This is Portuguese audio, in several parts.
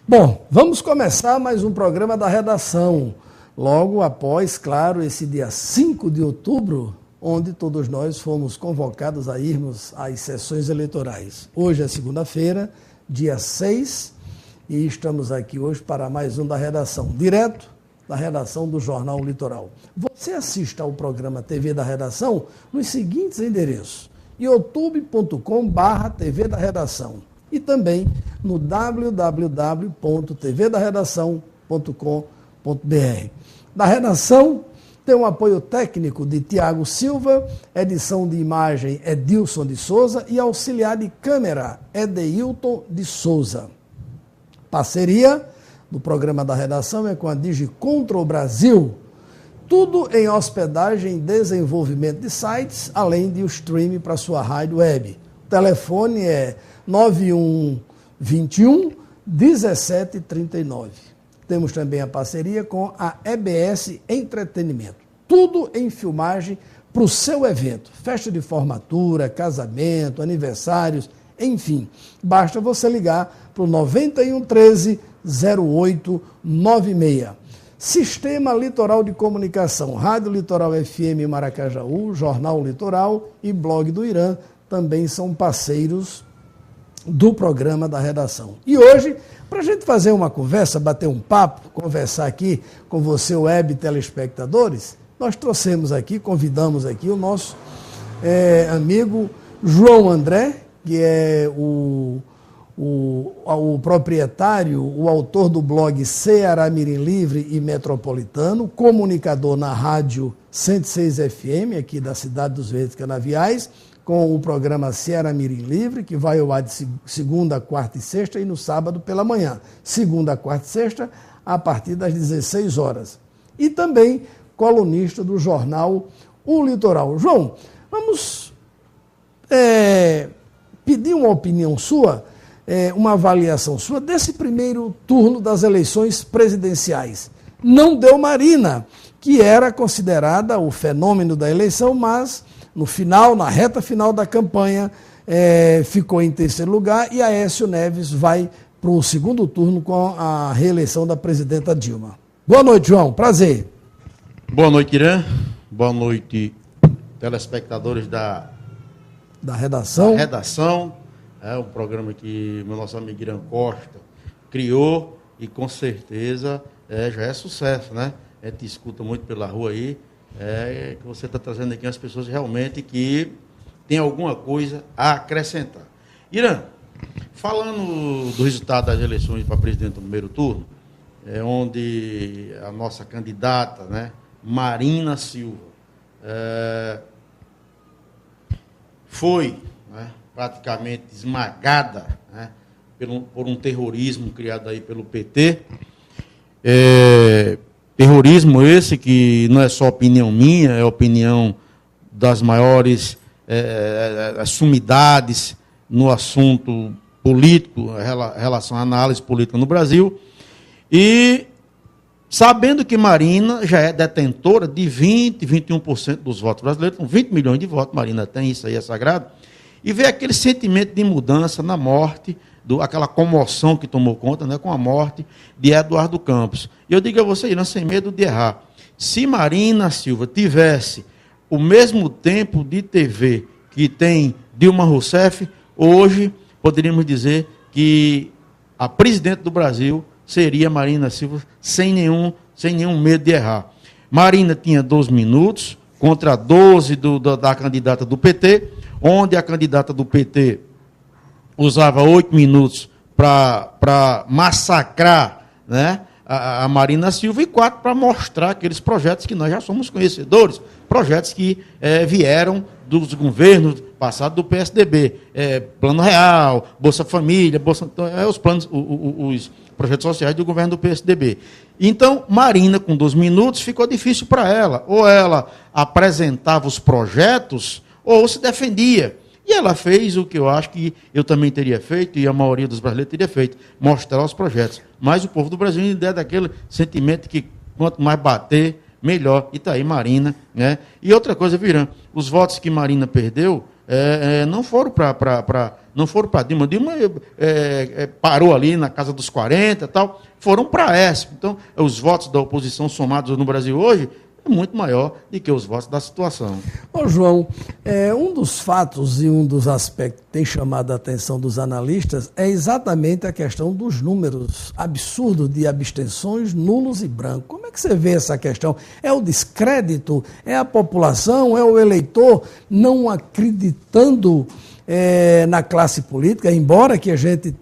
Bom, vamos começar mais um programa da redação, logo após, claro, esse dia 5 de outubro, onde todos nós fomos convocados a irmos às sessões eleitorais. Hoje é segunda-feira, dia 6, e estamos aqui hoje para mais um da redação, direto da redação do Jornal Litoral. Você assista ao programa TV da Redação nos seguintes endereços: youtube.com/TV da Redação e também no www.tvdaredação.com.br. Da redação tem um apoio técnico de Tiago Silva, edição de imagem Edilson de Souza e auxiliar de câmera Edeilton de Souza. Parceria do programa da redação é com a DigiControl Brasil. Tudo em hospedagem e desenvolvimento de sites, além de o streaming para sua rádio web. O telefone é 9121 1739. Temos também a parceria com a EBS Entretenimento. Tudo em filmagem para o seu evento. Festa de formatura, casamento, aniversários, enfim. Basta você ligar para o 9113 0896. Sistema Litoral de Comunicação, Rádio Litoral FM Maracajaú, Jornal Litoral e Blog do Irã também são parceiros do programa da redação. E hoje, para a gente fazer uma conversa, bater um papo, conversar aqui com você, web telespectadores, nós trouxemos aqui, convidamos aqui o nosso amigo João André, que é o proprietário, o autor do blog Ceará Mirim Livre e Metropolitano, comunicador na rádio 106 FM, aqui da cidade dos Verdes Canaviais, com o programa Ceará Mirim Livre, que vai ao ar de segunda, quarta e sexta e no sábado pela manhã. Segunda, quarta e sexta, a partir das 16 horas. E também colunista do jornal O Litoral. João, vamos pedir uma opinião sua, uma avaliação sua desse primeiro turno das eleições presidenciais. Não deu Marina, que era considerada o fenômeno da eleição, mas no final, na reta final da campanha, ficou em terceiro lugar e Aécio Neves vai para o segundo turno com a reeleição da presidenta Dilma. Boa noite, João. Prazer. Boa noite, Irã. Boa noite, telespectadores da redação. É um programa que meu nosso amigo Irã Costa criou e com certeza já é sucesso, né? A gente escuta muito pela rua aí, que você está trazendo aqui as pessoas realmente que tem alguma coisa a acrescentar. Irã, falando do resultado das eleições para presidente do primeiro turno, onde a nossa candidata, né, Marina Silva, foi, né, praticamente esmagada, né, por um terrorismo criado aí pelo PT. Terrorismo esse que não é só opinião minha, é opinião das maiores sumidades no assunto político, em relação à análise política no Brasil. E sabendo que Marina já é detentora de 21% dos votos brasileiros, com 20 milhões de votos, Marina tem, isso aí é sagrado, e ver aquele sentimento de mudança na morte, aquela comoção que tomou conta, né, com a morte de Eduardo Campos. E eu digo a você, Irã, sem medo de errar, se Marina Silva tivesse o mesmo tempo de TV que tem Dilma Rousseff, hoje poderíamos dizer que a presidente do Brasil seria Marina Silva sem nenhum medo de errar. Marina tinha 12 minutos contra 12 da candidata do PT, onde a candidata do PT usava 8 minutos para massacrar, né, a Marina Silva e 4 para mostrar aqueles projetos que nós já somos conhecedores, projetos que vieram dos governos passados do PSDB, Plano Real, Bolsa Família, os planos, os projetos sociais do governo do PSDB. Então, Marina, com 12 minutos, ficou difícil para ela. Ou ela apresentava os projetos, ou se defendia. E ela fez o que eu acho que eu também teria feito, e a maioria dos brasileiros teria feito, mostrar os projetos. Mas o povo do Brasil ainda é daquele sentimento que quanto mais bater, melhor. E está aí Marina, né? E outra coisa, Virã, os votos que Marina perdeu não foram para Não foram para Dilma. Dilma parou ali na casa dos 40 e tal. Foram para Aécio. Então, os votos da oposição somados no Brasil hoje é muito maior do que os votos da situação. Ô, João, um dos fatos e um dos aspectos que tem chamado a atenção dos analistas é exatamente a questão dos números absurdos de abstenções, nulos e brancos. Como é que você vê essa questão? É o descrédito? É a população? É o eleitor não acreditando na classe política, embora que a gente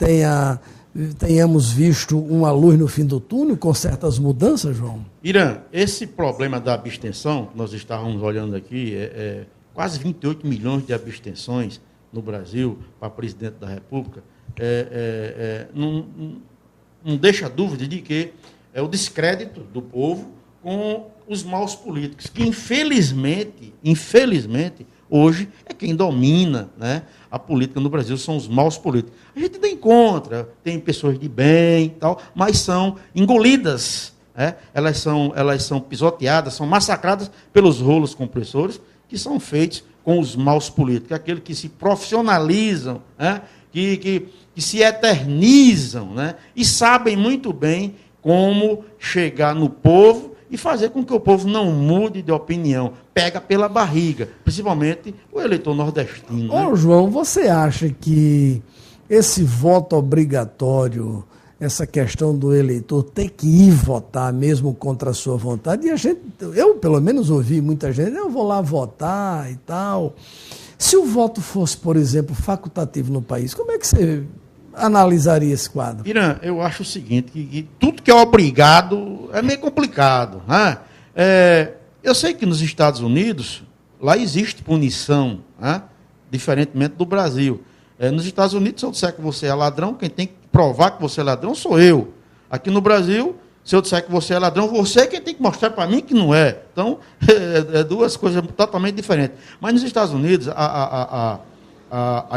tenhamos visto uma luz no fim do túnel com certas mudanças, João? Irã, esse problema da abstenção, nós estávamos olhando aqui, quase 28 milhões de abstenções no Brasil para presidente da República, não deixa dúvida de que é o descrédito do povo com os maus políticos, que infelizmente, hoje é quem domina, né, a política no Brasil, são os maus políticos. A gente não encontra, tem pessoas de bem e tal, mas são engolidas, né? Elas são pisoteadas, são massacradas pelos rolos compressores que são feitos com os maus políticos, aqueles que se profissionalizam, né? que se eternizam, né? E sabem muito bem como chegar no povo e fazer com que o povo não mude de opinião. Pega pela barriga, principalmente o eleitor nordestino. Ô, João, você acha que esse voto obrigatório, essa questão do eleitor ter que ir votar mesmo contra a sua vontade, eu pelo menos ouvi muita gente, eu vou lá votar e tal. Se o voto fosse, por exemplo, facultativo no país, como é que você analisaria esse quadro? Irã, eu acho o seguinte, que tudo que é obrigado é meio complicado, né? Eu sei que nos Estados Unidos, lá existe punição, né? Diferentemente do Brasil. Nos Estados Unidos, se eu disser que você é ladrão, quem tem que provar que você é ladrão sou eu. Aqui no Brasil, se eu disser que você é ladrão, você é quem tem que mostrar para mim que não é. Então, duas coisas totalmente diferentes. Mas nos Estados Unidos, a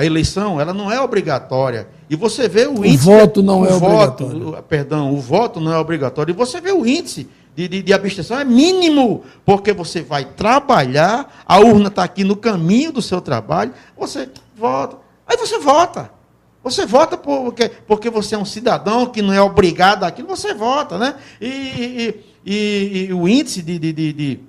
eleição ela não é obrigatória. E você vê o índice... O voto não é obrigatório. Perdão, o voto não é obrigatório. E você vê o índice de abstenção é mínimo, porque você vai trabalhar, a urna está aqui no caminho do seu trabalho, você vota. Aí você vota. Você vota porque você é um cidadão que não é obrigado àquilo, você vota, né? E o índice de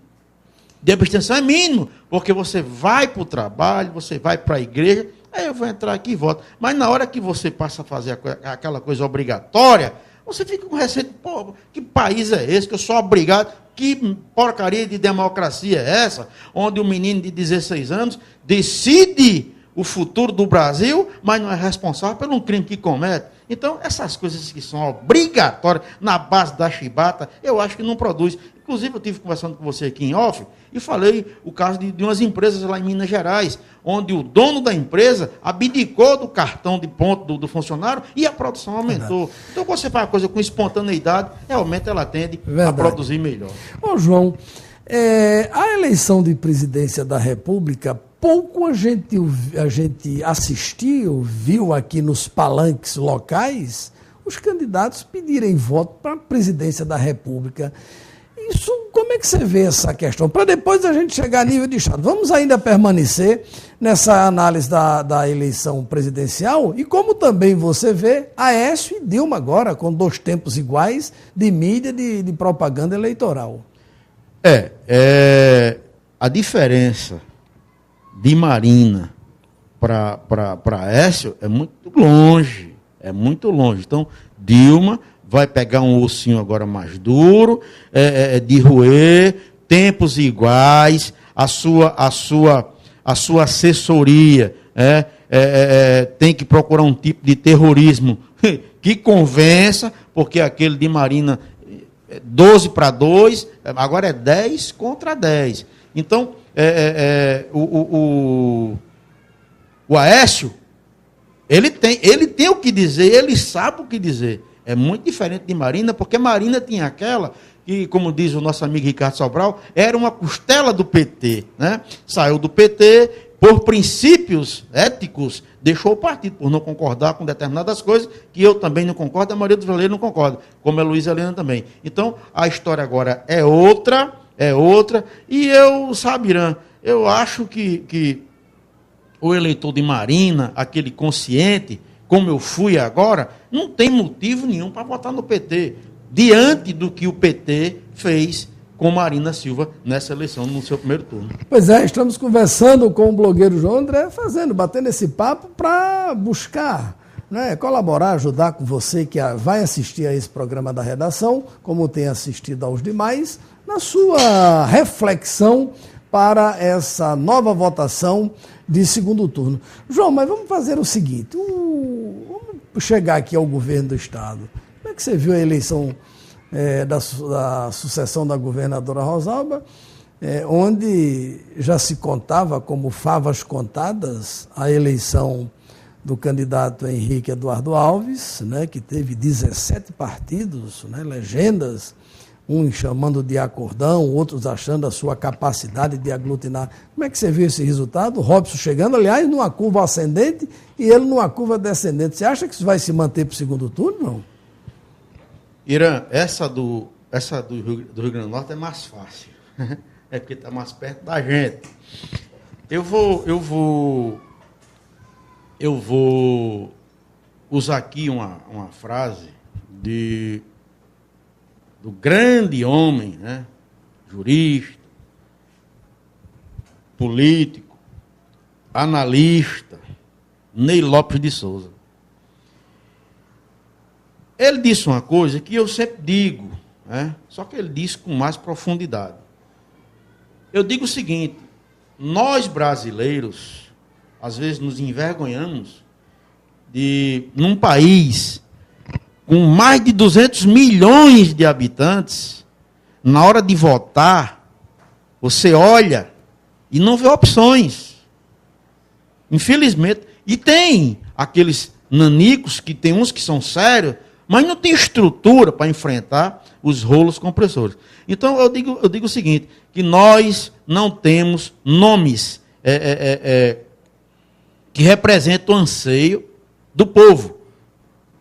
abstenção é mínimo, porque você vai para o trabalho, você vai para a igreja, aí eu vou entrar aqui e voto. Mas na hora que você passa a fazer aquela coisa obrigatória, você fica com receio, pô, que país é esse que eu sou obrigado? Que porcaria de democracia é essa? Onde um menino de 16 anos decide o futuro do Brasil, mas não é responsável pelo crime que comete. Então, essas coisas que são obrigatórias, na base da chibata, eu acho que não produz. Inclusive, eu estive conversando com você aqui em off, e falei o caso de umas empresas lá em Minas Gerais, onde o dono da empresa abdicou do cartão de ponto do funcionário e a produção aumentou. Então, quando você faz a coisa com espontaneidade, realmente ela tende a produzir melhor. Ô, João, a eleição de presidência da República, pouco a gente assistiu, viu aqui nos palanques locais, os candidatos pedirem voto para a presidência da República. Isso, como é que você vê essa questão? Para depois a gente chegar a nível de Estado. Vamos ainda permanecer nessa análise da eleição presidencial e como também você vê Aécio e Dilma agora, com 2 tempos iguais de mídia de propaganda eleitoral. A diferença de Marina para Aécio é muito longe. Então, Dilma vai pegar um ossinho agora mais duro, de roer, tempos iguais, a sua assessoria tem que procurar um tipo de terrorismo que convença, porque aquele de Marina 12-2, agora é 10-10. Então, o Aécio, ele tem o que dizer, ele sabe o que dizer. É muito diferente de Marina, porque Marina tinha aquela que, como diz o nosso amigo Ricardo Sobral, era uma costela do PT, né? Saiu do PT por princípios éticos, deixou o partido por não concordar com determinadas coisas, que eu também não concordo, a maioria dos brasileiros não concorda, como a Luísa Helena também. Então, a história agora é outra, e eu, sabe, Irã, eu acho que o eleitor de Marina, aquele consciente, como eu fui agora, não tem motivo nenhum para votar no PT, diante do que o PT fez com Marina Silva nessa eleição, no seu primeiro turno. Pois é, estamos conversando com o blogueiro João André, batendo esse papo para buscar, né, colaborar, ajudar com você que vai assistir a esse programa da redação, como tem assistido aos demais, na sua reflexão para essa nova votação de segundo turno. João, mas vamos fazer o seguinte, vamos chegar aqui ao governo do Estado. Como é que você viu a eleição da sucessão da governadora Rosalba, onde já se contava como favas contadas a eleição do candidato Henrique Eduardo Alves, né, que teve 17 partidos, né, legendas, uns chamando de acordão, outros achando a sua capacidade de aglutinar. Como é que você viu esse resultado? O Robson chegando, aliás, numa curva ascendente e ele numa curva descendente. Você acha que isso vai se manter para o segundo turno, não? Irã, essa do Rio Grande do Norte é mais fácil. É porque está mais perto da gente. Eu vou usar aqui uma frase do grande homem, né, jurista, político, analista, Ney Lopes de Souza. Ele disse uma coisa que eu sempre digo, né, só que ele disse com mais profundidade. Eu digo o seguinte: nós brasileiros, às vezes, nos envergonhamos de, num país com mais de 200 milhões de habitantes, na hora de votar, você olha e não vê opções. Infelizmente. E tem aqueles nanicos, que tem uns que são sérios, mas não tem estrutura para enfrentar os rolos compressores. Então, eu digo o seguinte, que nós não temos nomes que representam o anseio do povo.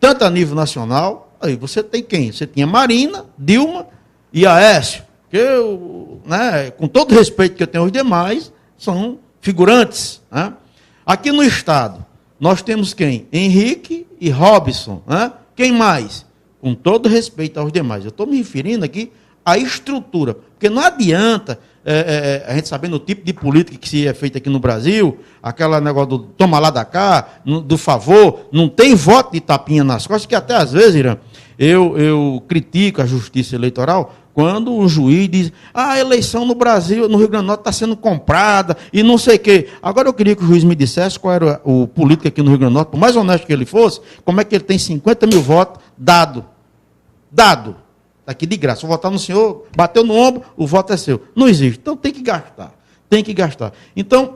Tanto a nível nacional, aí você tem quem? Você tinha Marina, Dilma e Aécio, que eu, né, com todo o respeito que eu tenho aos demais, são figurantes. Né? Aqui no Estado, nós temos quem? Henrique e Robson. Né? Quem mais? Com todo respeito aos demais. Eu estou me referindo aqui à estrutura, porque não adianta a gente sabendo o tipo de política que se é feita aqui no Brasil, aquela negócio do toma lá da cá, do favor, não tem voto de tapinha nas costas, que até às vezes, Irã, eu critico a justiça eleitoral quando o juiz diz, a eleição no Brasil, no Rio Grande do Norte, está sendo comprada e não sei o quê. Agora eu queria que o juiz me dissesse qual era o político aqui no Rio Grande do Norte, por mais honesto que ele fosse, como é que ele tem 50 mil votos dado, aqui de graça. Vou votar no senhor, bateu no ombro, o voto é seu. Não existe. Então tem que gastar. Então,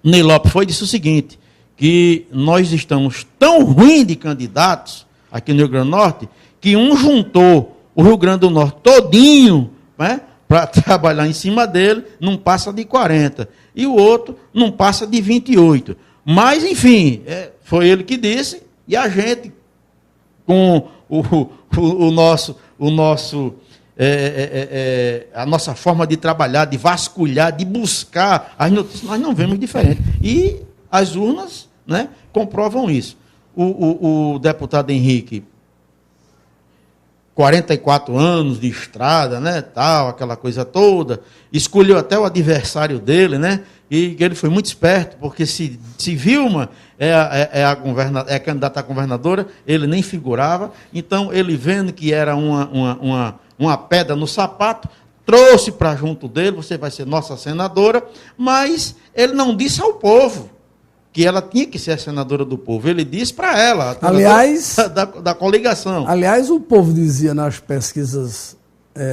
Ney Lopes disse o seguinte, que nós estamos tão ruins de candidatos aqui no Rio Grande do Norte, que um juntou o Rio Grande do Norte todinho, né, para trabalhar em cima dele, não passa de 40. E o outro não passa de 28. Mas, enfim, foi ele que disse, e a gente, com a nossa forma de trabalhar, de vasculhar, de buscar as notícias, nós não vemos diferente. E as urnas, né, comprovam isso. O deputado Henrique, 44 anos de estrada, né, tal, aquela coisa toda, escolheu até o adversário dele, né, e ele foi muito esperto, porque se Vilma é candidata a governadora, ele nem figurava, então ele vendo que era uma pedra no sapato, trouxe para junto dele, você vai ser nossa senadora, mas ele não disse ao povo que ela tinha que ser a senadora do povo. Ele disse para ela, aliás, da coligação. Aliás, o povo dizia nas pesquisas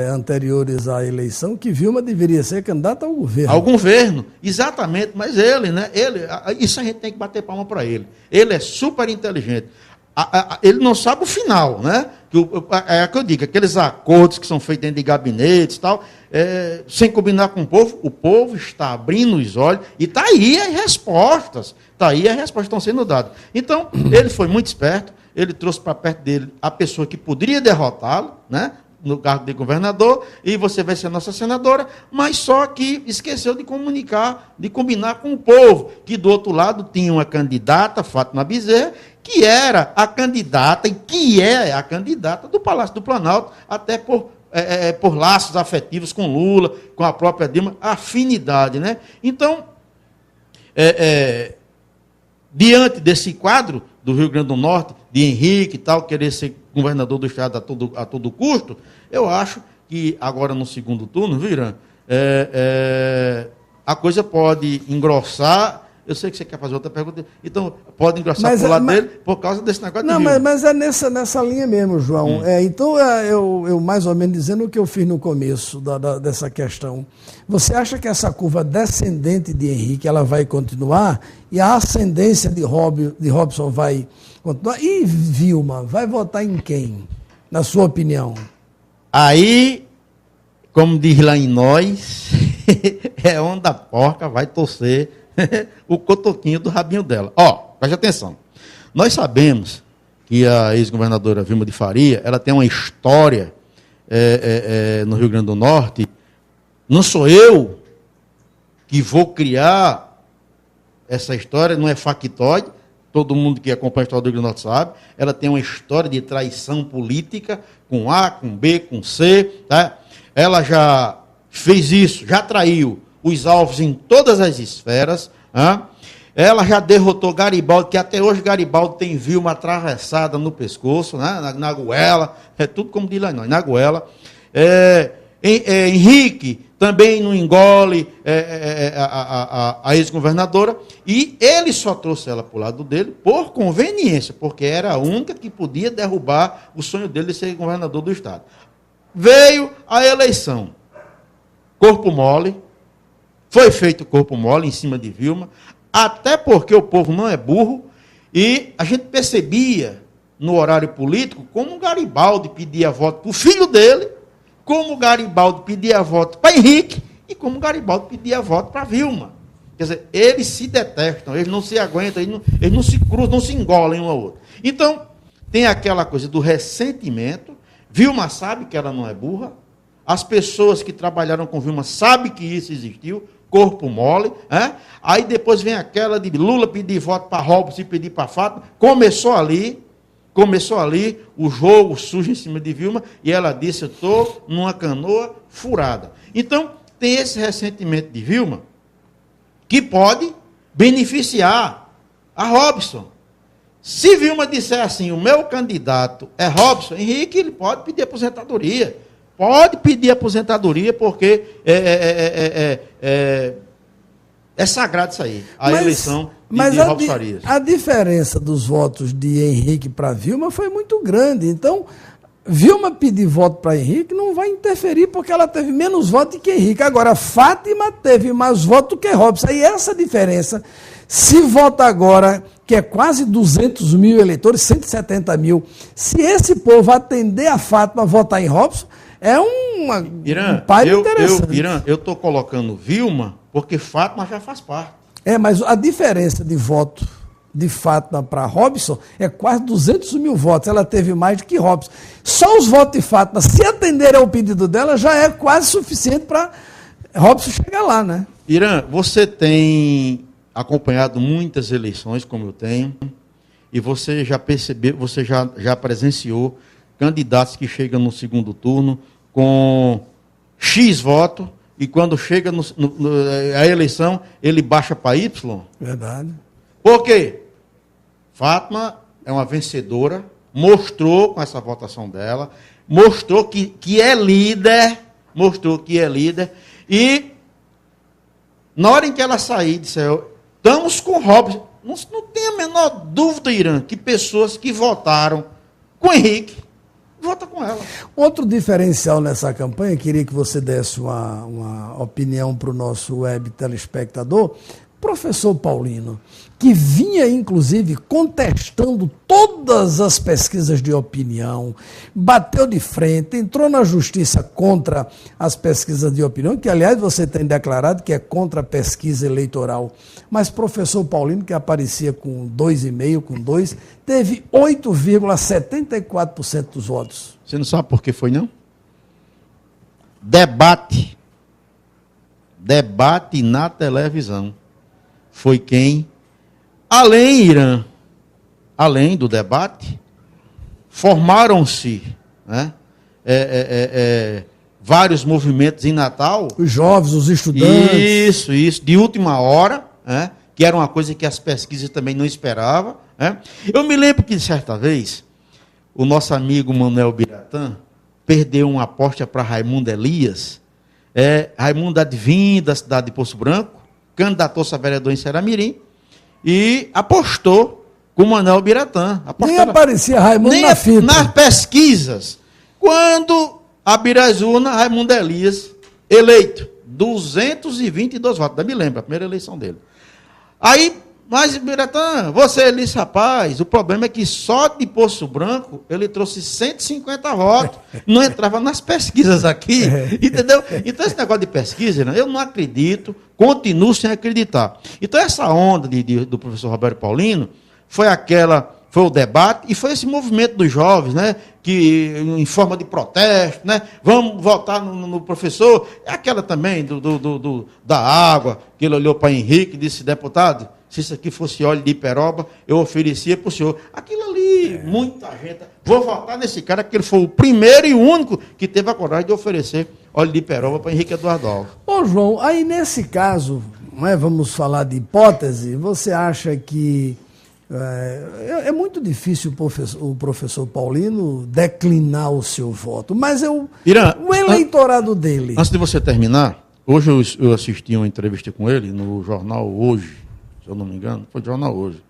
anteriores à eleição que Vilma deveria ser candidata ao governo. Ao governo, exatamente, mas ele, isso a gente tem que bater palma para ele. Ele é super inteligente. Ele não sabe o final, né? É que eu digo, aqueles acordos que são feitos dentro de gabinetes e tal, sem combinar com o povo está abrindo os olhos e está aí as respostas. Estão sendo dadas. Então, ele foi muito esperto, ele trouxe para perto dele a pessoa que poderia derrotá-lo, né? no cargo de governador e você vai ser nossa senadora, mas só que esqueceu de comunicar, de combinar com o povo, que do outro lado tinha uma candidata, Fátima Bezerra, que era a candidata e que é a candidata do Palácio do Planalto, até por laços afetivos com Lula, com a própria Dilma, afinidade, né? Então, diante desse quadro do Rio Grande do Norte, de Henrique e tal, querer ser governador do Estado a todo custo, eu acho que agora no segundo turno, viu, Irã, a coisa pode engrossar. Eu sei que você quer fazer outra pergunta, então pode engrossar por lado dele por causa desse negócio de Rio. Mas é nessa linha mesmo, João. Então, eu mais ou menos dizendo o que eu fiz no começo dessa questão. Você acha que essa curva descendente de Henrique ela vai continuar e a ascendência de Robson vai continuar? E Vilma, vai votar em quem, na sua opinião? Aí, como diz lá em nós, é onde a porca vai torcer o cotoquinho do rabinho dela. Preste atenção. Nós sabemos que a ex-governadora Vilma de Faria, ela tem uma história no Rio Grande do Norte. Não sou eu que vou criar essa história, não é factoide. Todo mundo que acompanha a história do Rio Grande do Norte sabe. Ela tem uma história de traição política, com A, com B, com C. Tá? Ela já fez isso, já traiu os alvos em todas as esferas. Ela já derrotou Garibaldi, que até hoje Garibaldi tem Vilma atravessada no pescoço, né? na goela, tudo como diz lá nós, na goela. Henrique também não engole a ex-governadora, e ele só trouxe ela para o lado dele por conveniência, porque era a única que podia derrubar o sonho dele de ser governador do Estado. Veio a eleição, corpo mole, foi feito corpo mole em cima de Vilma, até porque o povo não é burro, e a gente percebia no horário político como o Garibaldi pedia voto para o filho dele, como o Garibaldi pedia voto para Henrique, e como o Garibaldi pedia voto para Vilma. Quer dizer, eles se detestam, eles não se aguentam, eles não se cruzam, não se engolem um ao outro. Então, tem aquela coisa do ressentimento. Vilma sabe que ela não é burra, as pessoas que trabalharam com Vilma sabem que isso existiu, corpo mole, aí depois vem aquela de Lula pedir voto para Robson e pedir para Fátima, começou ali o jogo sujo em cima de Vilma, e ela disse, eu estou numa canoa furada. Então, tem esse ressentimento de Vilma, que pode beneficiar a Robson. Se Vilma disser assim, o meu candidato é Robson Henrique, ele pode pedir aposentadoria. Pode pedir aposentadoria, porque é sagrado isso aí, eleição de Robson Farias. A diferença dos votos de Henrique para Vilma foi muito grande. Então, Vilma pedir voto para Henrique não vai interferir, porque ela teve menos votos que Henrique. Agora, Fátima teve mais votos que Robson. E essa diferença, se vota agora, que é quase 200 mil eleitores, 170 mil, se esse povo atender a Fátima a votar em Robson, é um pai interessante. Irã, eu estou colocando Vilma porque Fátima já faz parte. Mas a diferença de voto de Fátima para Robson é quase 200 mil votos. Ela teve mais do que Robson. Só os votos de Fátima, se atenderem ao pedido dela, já é quase suficiente para Robson chegar lá, né? Irã, você tem acompanhado muitas eleições, como eu tenho, e você já percebeu, você já presenciou candidatos que chegam no segundo turno com X voto, e quando chega a eleição, ele baixa para Y. Verdade. Por quê? Fátima é uma vencedora, mostrou com essa votação dela, mostrou que é líder, e na hora em que ela sair, disse, estamos com Robson. Não tem a menor dúvida, Irã, que pessoas que votaram com Henrique vota com ela. Outro diferencial nessa campanha, queria que você desse uma opinião para o nosso web telespectador, professor Paulino, que vinha, inclusive, contestando todas as pesquisas de opinião, bateu de frente, entrou na justiça contra as pesquisas de opinião, que, aliás, você tem declarado que é contra a pesquisa eleitoral. Mas professor Paulino, que aparecia com 2,5, com 2, teve 8,74% dos votos. Você não sabe por que foi, não? debate na televisão. Foi quem, além do debate, formaram-se, né, vários movimentos em Natal. Os jovens, os estudantes. Isso, de última hora, né, que era uma coisa que as pesquisas também não esperavam. Né. Eu me lembro que, certa vez, o nosso amigo Manuel Biratã perdeu uma aposta para Raimundo Elias. Raimundo adivinha da cidade de Poço Branco, candidatou-se a vereador em Ceramirim e apostou com o Manuel Biratã. Nem aparecia Raimundo na fita. Nas pesquisas. Quando a Birazuna, Raimundo Elias, eleito, 222 votos, ainda me lembro, a primeira eleição dele. Aí, mas Biratã, você disse, rapaz, o problema é que só de Poço Branco ele trouxe 150 votos, não entrava nas pesquisas aqui, entendeu? Então esse negócio de pesquisa, né, eu não acredito, continuo sem acreditar. Então essa onda do professor Roberto Paulino foi o debate e foi esse movimento dos jovens, né, que em forma de protesto, né, vamos votar no professor, aquela também da água, que ele olhou para Henrique e disse, deputado, se isso aqui fosse óleo de Iperoba, eu oferecia para o senhor. Aquilo ali, muita gente. Vou votar nesse cara, que ele foi o primeiro e o único que teve a coragem de oferecer óleo de Iperoba para Henrique Eduardo Alves. Ô, João, aí nesse caso, né, vamos falar de hipótese, você acha que é muito difícil o professor Paulino declinar o seu voto, mas Irã, o eleitorado dele... Antes de você terminar, hoje eu assisti uma entrevista com ele no jornal Hoje, se eu não me engano, foi o jornal Hoje.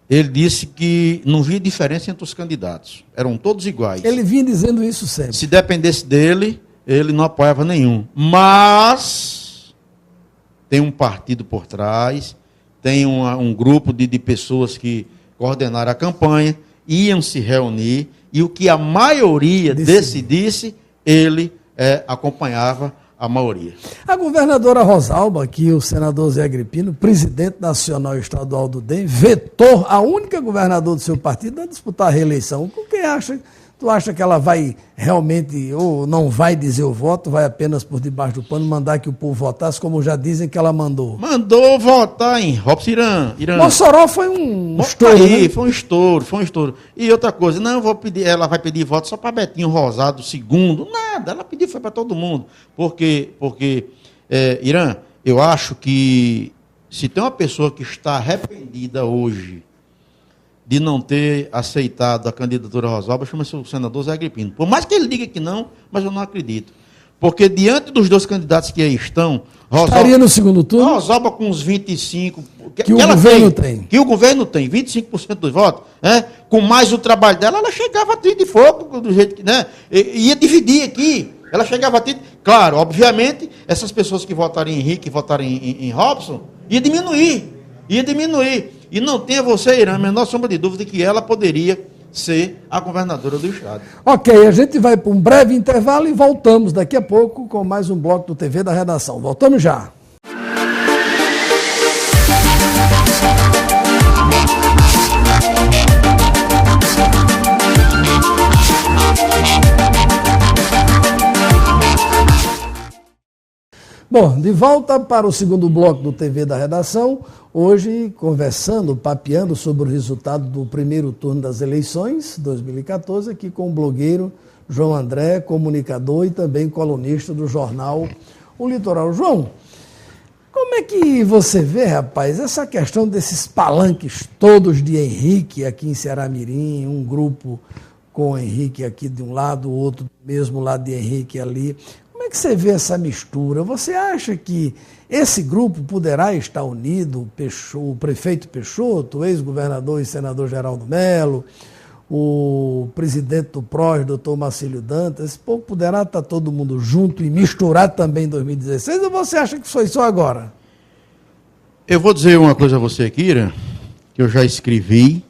Ele disse que não via diferença entre os candidatos. Eram todos iguais. Ele vinha dizendo isso sempre. Se dependesse dele, ele não apoiava nenhum. Mas tem um partido por trás, tem um grupo de pessoas que coordenaram a campanha, iam se reunir, e o que a maioria decidisse, ele acompanhava a maioria. A governadora Rosalba, aqui o senador Zé Agripino, presidente nacional e estadual do DEM, vetou a única governadora do seu partido a disputar a reeleição. O que tu acha que ela vai realmente, ou não vai dizer o voto, vai apenas por debaixo do pano mandar que o povo votasse, como já dizem que ela mandou? Mandou votar em Robson Irã. Mossoró foi um estouro, aí, né? Foi um estouro. E outra coisa, ela vai pedir voto só para Betinho Rosado, segundo. Nada, ela pediu, foi para todo mundo. Porque Irã, eu acho que se tem uma pessoa que está arrependida hoje de não ter aceitado a candidatura Rosalba, chama-se o senador Zé Agripino. Por mais que ele diga que não, mas eu não acredito. Porque diante dos dois candidatos que aí estão, estaria no segundo turno? Rosalba com uns 25%, que o governo tem. Que o governo tem, 25% dos votos, né? Com mais o trabalho dela, ela chegava a 30 de fogo, do jeito que, né? Ia dividir aqui. Ela chegava a 30. Claro, obviamente, essas pessoas que votaram em Henrique, votaram em Robson, ia diminuir. E não tenha você, Irã, a menor sombra de dúvida que ela poderia ser a governadora do estado. Ok, a gente vai para um breve intervalo e voltamos daqui a pouco com mais um bloco do TV da Redação. Voltamos já. Bom, de volta para o segundo bloco do TV da Redação, hoje conversando, papeando sobre o resultado do primeiro turno das eleições 2014, aqui com o blogueiro João André, comunicador e também colunista do jornal O Litoral. João, como é que você vê, rapaz, essa questão desses palanques todos de Henrique aqui em Ceará-Mirim, um grupo com o Henrique aqui de um lado, o outro do mesmo lado de Henrique ali. Como é que você vê essa mistura? Você acha que esse grupo poderá estar unido, o prefeito Peixoto, o ex-governador e senador Geraldo Melo, o presidente do PROS, doutor Marcílio Dantas, esse povo poderá estar todo mundo junto e misturar também em 2016, ou você acha que foi só agora? Eu vou dizer uma coisa a você, Kira, que eu já escrevi,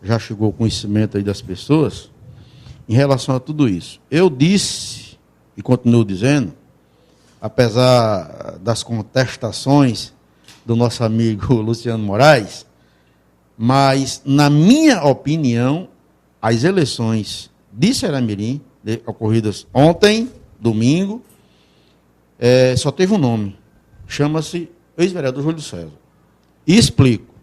já chegou o conhecimento aí das pessoas, em relação a tudo isso. Eu disse, e continuo dizendo, apesar das contestações do nosso amigo Luciano Moraes, mas, na minha opinião, as eleições de Ceará-Mirim, ocorridas ontem, domingo, só teve um nome. Chama-se ex-vereador Júlio César. E explico.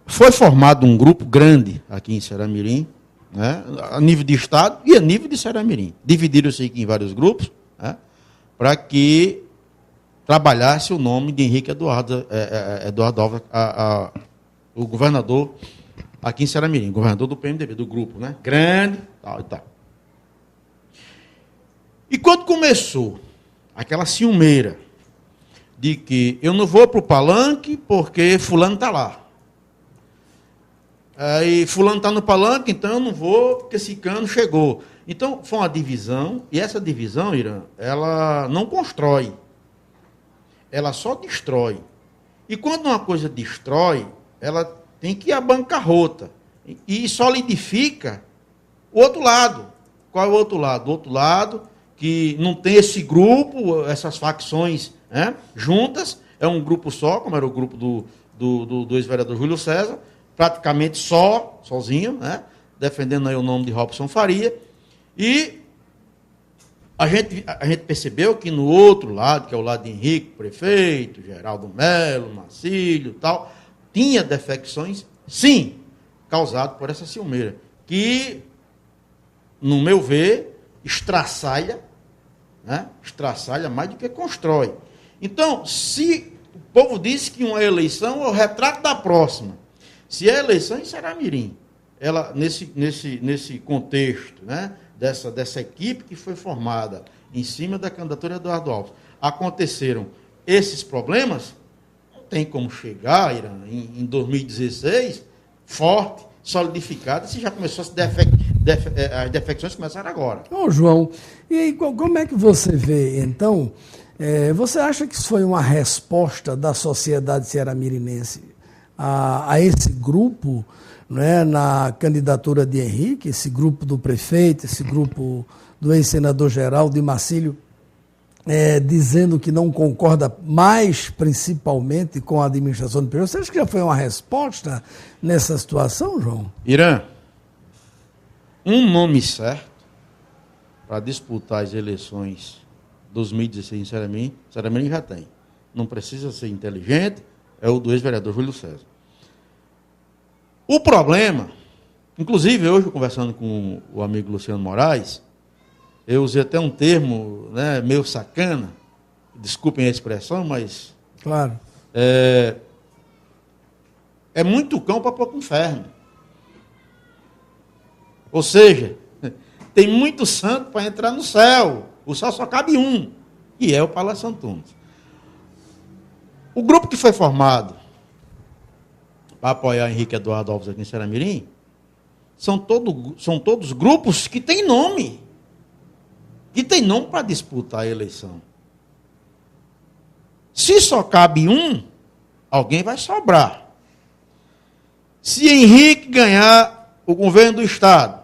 Foi formado um grupo grande aqui em Ceará-Mirim, né, a nível de Estado e a nível de Ceará-Mirim. Dividiram-se aqui em vários grupos, né, para que trabalhasse o nome de Henrique Eduardo Alves, o governador aqui em Ceará-Mirim, governador do PMDB, do grupo, né, grande, tal e tal. E quando começou aquela ciumeira de que eu não vou para o palanque porque fulano está lá. Aí fulano está no palanque, então eu não vou porque Cicano chegou. Então foi uma divisão, e essa divisão, Irã, ela não constrói, ela só destrói. E quando uma coisa destrói, ela tem que ir à bancarrota e solidifica o outro lado. Qual é o outro lado? O outro lado que não tem esse grupo, essas facções, né, juntas, é um grupo só, como era o grupo do ex-vereador Júlio César, praticamente sozinho, né, defendendo aí o nome de Robson Faria, e a gente percebeu que no outro lado, que é o lado de Henrique, prefeito, Geraldo Melo, Marcílio e tal, tinha defecções, sim, causado por essa ciumeira, que, no meu ver, estraçalha mais do que constrói. Então, se o povo diz que uma eleição é o retrato da próxima, se a eleição em Ceará-Mirim, ela, nesse contexto, né, dessa equipe que foi formada em cima da candidatura de Eduardo Alves, aconteceram esses problemas, não tem como chegar, Irã, em 2016, forte, solidificada, se já começou as defecções começaram agora. Ô, João, e aí, como é que você vê, então, você acha que isso foi uma resposta da sociedade ceará-mirinense a esse grupo, né, na candidatura de Henrique, esse grupo do prefeito, esse grupo do ex-senador Geraldo e Marcílio, dizendo que não concorda mais, principalmente, com a administração do período? Você acha que já foi uma resposta nessa situação, João? Irã, um nome certo para disputar as eleições 2016 em Ceará-Mirim já tem. Não precisa ser inteligente, é o do ex-vereador Júlio César. O problema, inclusive hoje conversando com o amigo Luciano Moraes, eu usei até um termo, né, meio sacana, desculpem a expressão, mas... Claro. É muito cão para pouco inferno. Ou seja, tem muito santo para entrar no céu. O céu só cabe um, e é o Palácio Antunes. O grupo que foi formado para apoiar Henrique Eduardo Alves aqui em Ceará-Mirim são todos grupos que têm nome. Que têm nome para disputar a eleição. Se só cabe um, alguém vai sobrar. Se Henrique ganhar o governo do Estado,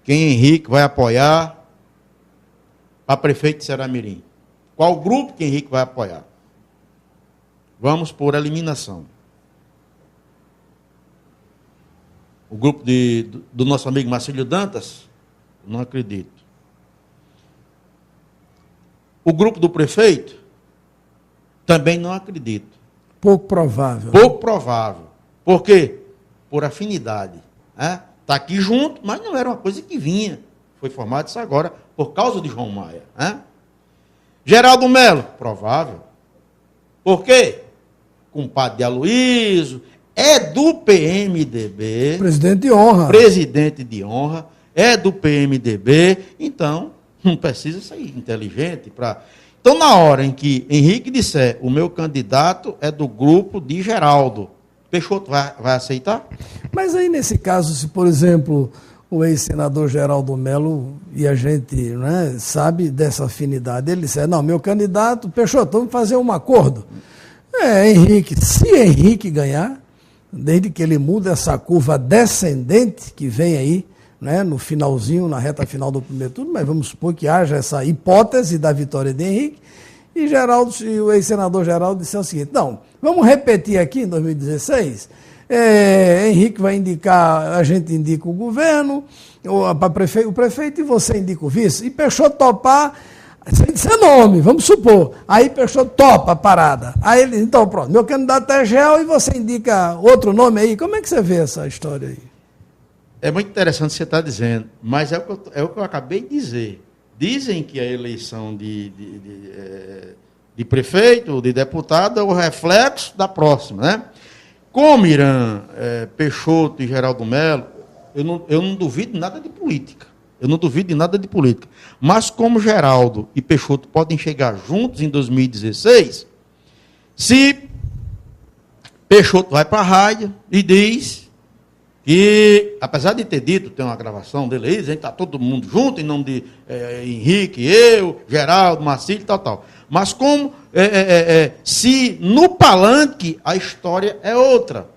quem Henrique vai apoiar para prefeito de Ceará-Mirim? Qual grupo que Henrique vai apoiar? Vamos por eliminação. O grupo do nosso amigo Marcílio Dantas? Não acredito. O grupo do prefeito? Também não acredito. Pouco provável. Pouco provável. Por quê? Por afinidade. Está aqui junto, mas não era uma coisa que vinha. Foi formado isso agora, por causa de João Maia. Geraldo Melo? Provável. Por quê? Compadre de Aloysio, é do PMDB. Presidente de honra. Presidente de honra, é do PMDB. Então, não precisa ser inteligente para... Então, na hora em que Henrique disser o meu candidato é do grupo de Geraldo, Peixoto vai aceitar? Mas aí, nesse caso, se, por exemplo, o ex-senador Geraldo Melo, e a gente, né, sabe dessa afinidade, ele disser, não, meu candidato, Peixoto, vamos fazer um acordo. Henrique, se Henrique ganhar, desde que ele muda essa curva descendente que vem aí, né, no finalzinho, na reta final do primeiro turno, mas vamos supor que haja essa hipótese da vitória de Henrique, e o ex-senador Geraldo disse o seguinte, não, vamos repetir aqui em 2016, Henrique vai indicar, a gente indica o governo, o prefeito e você indica o vice. E Peixoto topar, sem dizer nome, vamos supor. Aí Peixoto topa a parada. Aí ele, então pronto, meu candidato é Gel e você indica outro nome aí. Como é que você vê essa história aí? É muito interessante o que você está dizendo, mas é o que eu acabei de dizer. Dizem que a eleição de prefeito ou de deputado é o reflexo da próxima, né? Como Irã, Peixoto e Geraldo Mello, eu não duvido nada de política. Eu não duvido de nada de política. Mas como Geraldo e Peixoto podem chegar juntos em 2016, se Peixoto vai para a rádio e diz que, apesar de ter dito, tem uma gravação dele aí, a gente está todo mundo junto, em nome de Henrique, eu, Geraldo, Marcílio, tal. Mas como se no palanque a história é outra.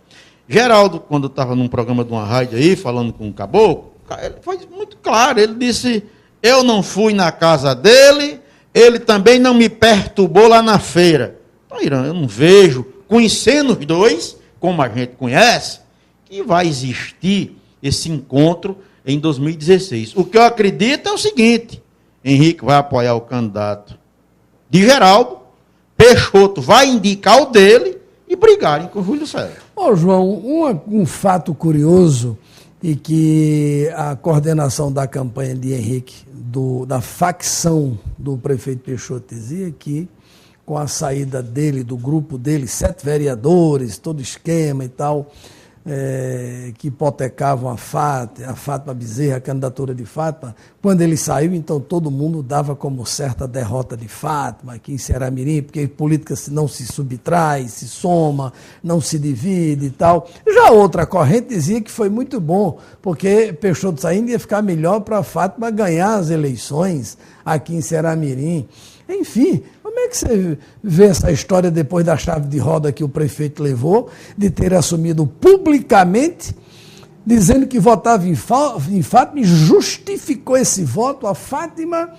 Geraldo, quando estava num programa de uma rádio aí, falando com o Caboclo, ele foi muito claro, ele disse, eu não fui na casa dele, ele também não me perturbou lá na feira. Então, Irã, eu não vejo, conhecendo os dois, como a gente conhece, que vai existir esse encontro em 2016. O que eu acredito é o seguinte, Henrique vai apoiar o candidato de Geraldo, Peixoto vai indicar o dele e brigarem com o Júlio César. Ô, João, um fato curioso e que a coordenação da campanha de Henrique, da facção do prefeito Peixoto, dizia que com a saída dele, do grupo dele, 7 vereadores, todo esquema e tal, que hipotecavam a Fátima Bezerra, a candidatura de Fátima, quando ele saiu, então todo mundo dava como certa a derrota de Fátima, aqui em Ceará-Mirim, porque política não se subtrai, se soma, não se divide e tal. Já outra corrente dizia que foi muito bom, porque Peixoto saindo ia ficar melhor para Fátima ganhar as eleições aqui em Ceará-Mirim. Enfim, como é que você vê essa história depois da chave de roda que o prefeito levou, de ter assumido publicamente, dizendo que votava em Fátima e justificou esse voto a Fátima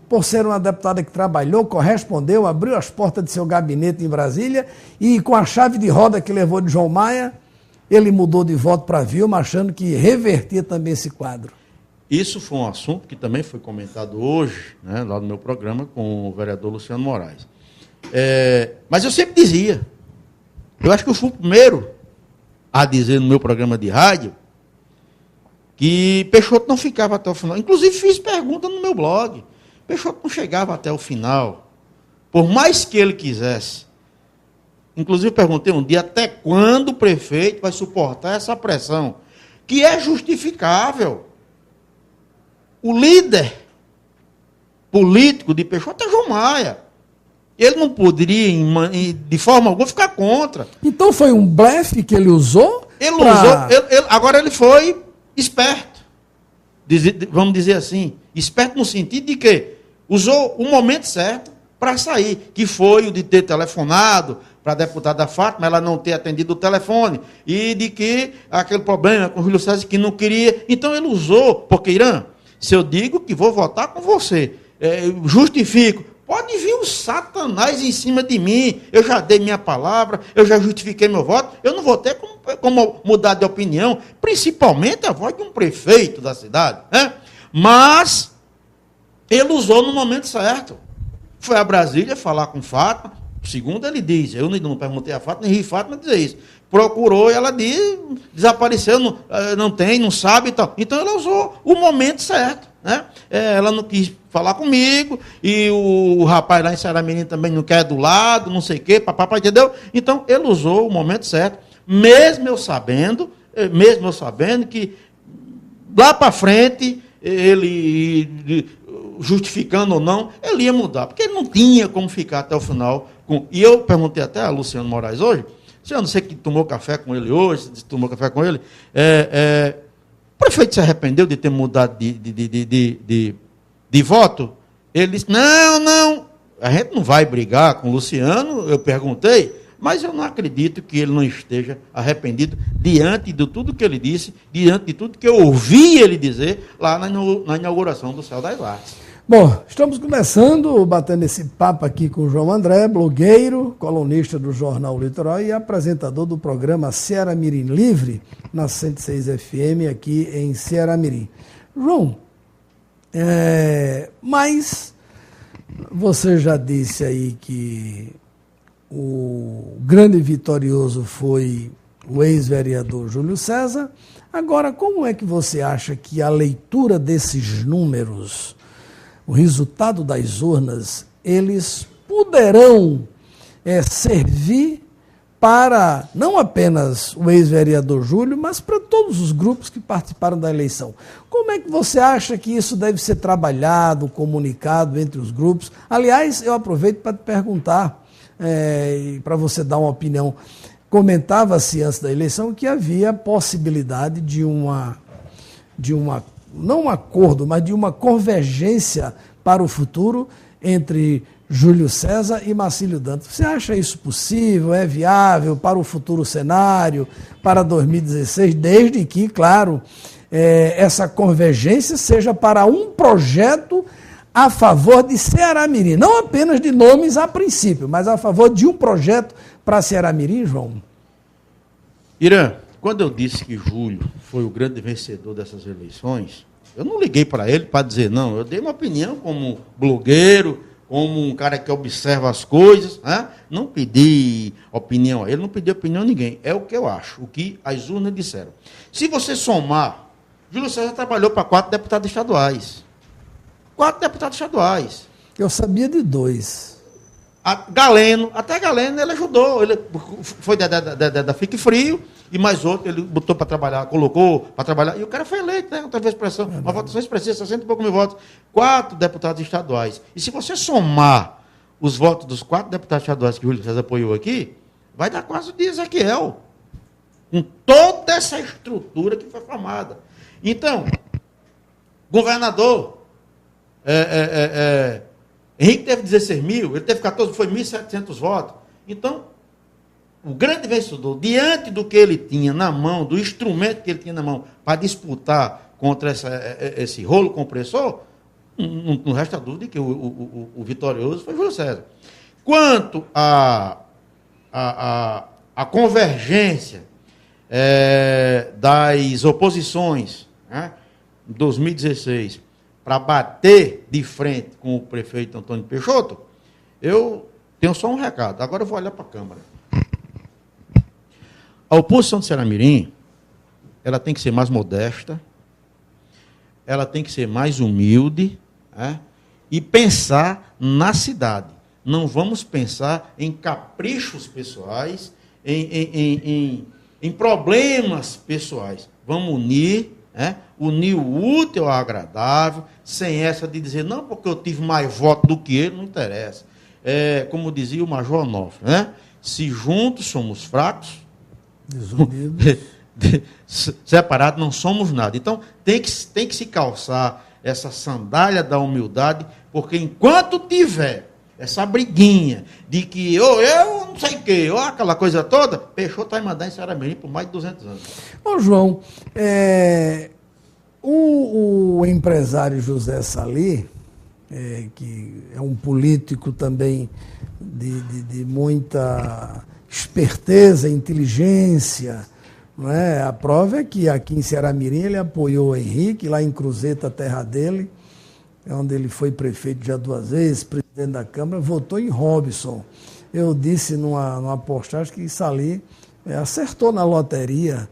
por ser uma deputada que trabalhou, correspondeu, abriu as portas de seu gabinete em Brasília e com a chave de roda que levou de João Maia, ele mudou de voto para Vilma, achando que revertia também esse quadro. Isso foi um assunto que também foi comentado hoje, né, lá no meu programa, com o vereador Luciano Moraes. Mas eu sempre dizia, eu acho que eu fui o primeiro a dizer no meu programa de rádio que Peixoto não ficava até o final. Inclusive fiz pergunta no meu blog. Peixoto não chegava até o final, por mais que ele quisesse. Inclusive perguntei um dia até quando o prefeito vai suportar essa pressão, que é justificável. O líder político de Peixoto é João Maia. Ele não poderia, de forma alguma, ficar contra. Então foi um blefe que ele usou? Agora ele foi esperto. Vamos dizer assim. Esperto no sentido de que usou o momento certo para sair, que foi o de ter telefonado para a deputada Fátima, ela não ter atendido o telefone, e de que aquele problema com o Júlio César que não queria. Então ele usou, porque Irã, se eu digo que vou votar com você, justifico, pode vir o Satanás em cima de mim, eu já dei minha palavra, eu já justifiquei meu voto, eu não vou ter como mudar de opinião, principalmente a voz de um prefeito da cidade, né? Mas ele usou no momento certo. Foi a Brasília falar com Fátima, segundo ele diz, eu não perguntei a Fátima, nem ri Fátima dizer isso. Procurou e ela desapareceu, não tem, não sabe e tal. Então ela usou o momento certo, né? Ela não quis falar comigo, e o rapaz lá em Ceará-Mirim também não quer do lado, não sei o quê, papapá, entendeu? Então ele usou o momento certo, mesmo eu sabendo que lá para frente, ele, justificando ou não, ele ia mudar, porque ele não tinha como ficar até o final. E eu perguntei até a Luciano Moraes hoje, eu não sei que tomou café com ele hoje, tomou café com ele, o prefeito se arrependeu de ter mudado de voto? Ele disse, não, a gente não vai brigar com o Luciano, eu perguntei, mas eu não acredito que ele não esteja arrependido diante de tudo que ele disse, diante de tudo que eu ouvi ele dizer lá na inauguração do Céu das Artes. Bom, estamos começando, batendo esse papo aqui com o João André, blogueiro, colunista do Jornal Litoral e apresentador do programa Ceará Mirim Livre, na 106 FM, aqui em Ceará Mirim. João, mas você já disse aí que o grande vitorioso foi o ex-vereador Júlio César. Agora, como é que você acha que a leitura desses números, o resultado das urnas, eles poderão servir para não apenas o ex-vereador Júlio, mas para todos os grupos que participaram da eleição? Como é que você acha que isso deve ser trabalhado, comunicado entre os grupos? Aliás, eu aproveito para te perguntar, para você dar uma opinião. Comentava-se antes da eleição que havia possibilidade de não um acordo, mas de uma convergência para o futuro entre Júlio César e Marcílio Dantas. Você acha isso possível? É viável para o futuro cenário, para 2016, desde que, claro, essa convergência seja para um projeto a favor de Ceará Mirim, não apenas de nomes a princípio, mas a favor de um projeto para Ceará Mirim, João? Irã, quando eu disse que Júlio foi o grande vencedor dessas eleições, eu não liguei para ele para dizer não, eu dei uma opinião como blogueiro, como um cara que observa as coisas, né? Não pedi opinião a ele, não pedi opinião a ninguém, é o que eu acho, o que as urnas disseram. Se você somar, Júlio César trabalhou para 4 deputados estaduais. 4 deputados estaduais. Eu sabia de 2. Até Galeno ele ajudou, ele foi da Fique Frio, e mais outro, ele botou para trabalhar, colocou para trabalhar, e o cara foi eleito, né? Outra vez expressão, uma votação expressiva, 60 e poucos mil votos, 4 deputados estaduais. E se você somar os votos dos 4 deputados estaduais que o Júlio César apoiou aqui, vai dar quase o de Ezequiel, com toda essa estrutura que foi formada. Então, governador, Henrique teve 16 mil, ele teve 14, foi 1.700 votos. Então, o grande vencedor, diante do que ele tinha na mão, do instrumento que ele tinha na mão para disputar contra esse rolo compressor, não resta dúvida que o vitorioso foi Júlio César. Quanto à convergência das oposições, né, em 2016, para bater de frente com o prefeito Antônio Peixoto, eu tenho só um recado. Agora eu vou olhar para a Câmara. A oposição de Ceará Mirim, ela tem que ser mais modesta, ela tem que ser mais humilde, né, e pensar na cidade. Não vamos pensar em caprichos pessoais, em problemas pessoais. Vamos unir o útil ao agradável, sem essa de dizer, não, porque eu tive mais voto do que ele, não interessa. Como dizia o Major Onofre, né? Se juntos somos fracos, separados não somos nada. Então, tem que se calçar essa sandália da humildade, porque enquanto tiver essa briguinha de que eu não sei o quê, aquela coisa toda, Peixoto vai mandar em Ceará Mirim por mais de 200 anos. Ô, João, o empresário José Sali, que é um político também de muita esperteza, inteligência, não é? A prova é que aqui em Ceará Mirim ele apoiou o Henrique, lá em Cruzeta, a terra dele, onde ele foi prefeito já 2 vezes, presidente da Câmara, votou em Robson. Eu disse numa postagem que Sali acertou na loteria,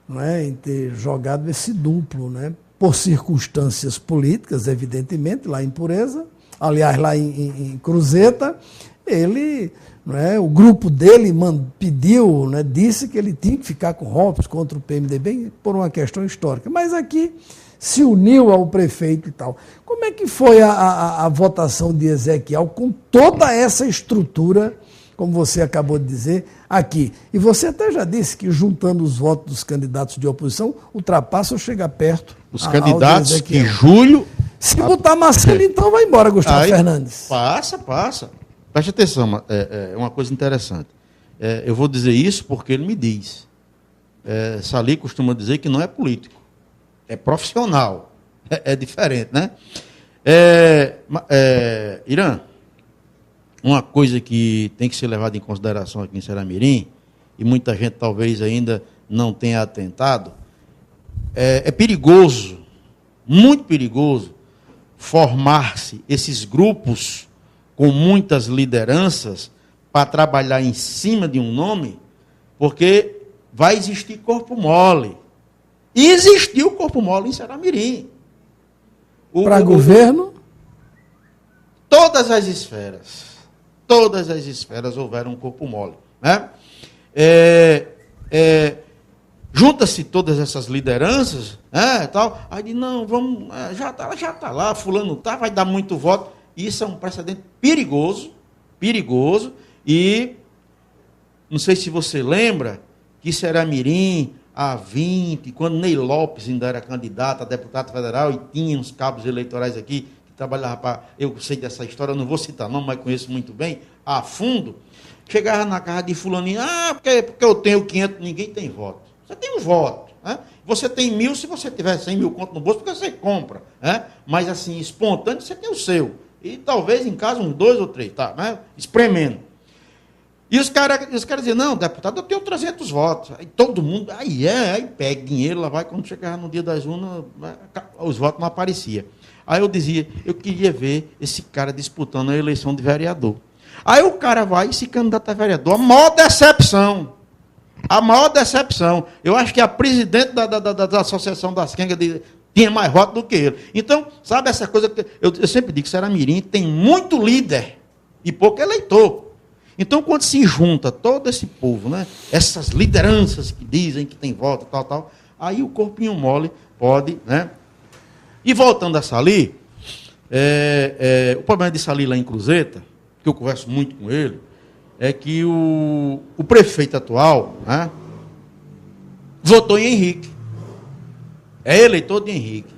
não é, em ter jogado esse duplo, né, por circunstâncias políticas, evidentemente, lá em Pureza, aliás, lá em Cruzeta, ele, não é, o grupo dele pediu, né, disse que ele tinha que ficar com Robson contra o PMDB por uma questão histórica, mas aqui se uniu ao prefeito e tal. Como é que foi a votação de Ezequiel com toda essa estrutura, como você acabou de dizer, aqui? E você até já disse que, juntando os votos dos candidatos de oposição, ultrapassa ou chega perto. Os candidatos que Júlio... Se botar Marcelo, então vai embora, Gustavo Fernandes. Passa. Preste atenção, é uma coisa interessante. Eu vou dizer isso porque ele me diz. Sali costuma dizer que não é político. É profissional, é diferente, né? Irã, uma coisa que tem que ser levada em consideração aqui em Ceará-Mirim, e muita gente talvez ainda não tenha atentado, é perigoso, muito perigoso, formar-se esses grupos com muitas lideranças para trabalhar em cima de um nome, porque vai existir corpo mole. E existiu corpo mole em Ceará-Mirim. Para governo? Todas as esferas houveram um corpo mole. Né? Junta-se todas essas lideranças, tal, aí diz, não, vamos, já está lá, fulano tá, vai dar muito voto. Isso é um precedente perigoso, e não sei se você lembra que Ceará-Mirim, há 20, quando Ney Lopes ainda era candidato a deputado federal e tinha uns cabos eleitorais aqui, que trabalhava para, eu sei dessa história, eu não vou citar não, mas conheço muito bem, a fundo, chegava na casa de fulaninho, porque eu tenho 500, ninguém tem voto. Você tem um voto. Né? Você tem 1.000, se você tiver 100 mil conto no bolso, porque você compra. Né? Mas assim, espontâneo, você tem o seu. E talvez em casa uns 2 ou 3, tá? Né? Espremendo. E os caras diziam, não, deputado, eu tenho 300 votos. Aí todo mundo, aí pega dinheiro, lá vai, quando chegava no dia das urnas, os votos não apareciam. Aí eu dizia, eu queria ver esse cara disputando a eleição de vereador. Aí o cara vai e se candidata a vereador. A maior decepção. Eu acho que a presidente da Associação das Quengas tinha mais votos do que ele. Então, sabe essa coisa que eu sempre digo, Ceará-Mirim tem muito líder e pouco eleitor. Então, quando se junta todo esse povo, né, essas lideranças que dizem que tem voto, tal, aí o corpinho mole pode, né? E voltando a Sali, o problema de Sali lá em Cruzeta, que eu converso muito com ele, é que o prefeito atual, né, votou em Henrique. É eleitor de Henrique.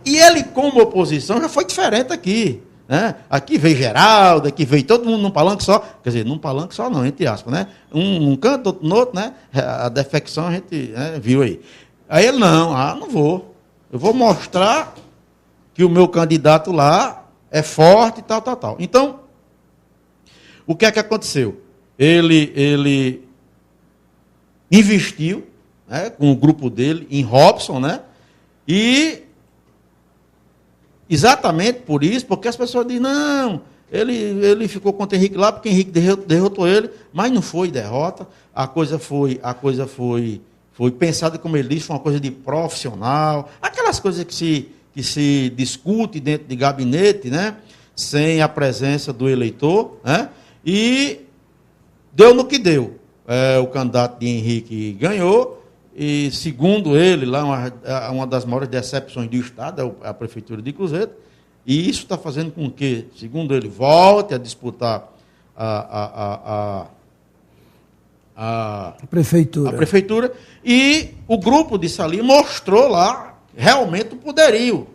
E ele, como oposição, já foi diferente aqui. Né? Aqui veio Geraldo, aqui veio todo mundo num palanque só. Quer dizer, num palanque só não, entre aspas. Né? Um num canto, outro no outro. Né? A defecção a gente viu aí. Aí ele, não vou. Eu vou mostrar que o meu candidato lá é forte e tal. Então, o que é que aconteceu? Ele investiu, né, com o grupo dele em Robson, né? E exatamente por isso, porque as pessoas dizem, não, ele ficou contra Henrique lá, porque Henrique derrotou ele, mas não foi derrota, a coisa foi pensada, como ele disse, foi uma coisa de profissional, aquelas coisas que se discute dentro de gabinete, né? Sem a presença do eleitor, né? E deu no que deu. O candidato de Henrique ganhou, e segundo ele, lá uma das maiores decepções do Estado é a Prefeitura de Cruzeta, e isso está fazendo com que, segundo ele, volte a disputar a prefeitura, e o grupo de Sali mostrou lá realmente o poderio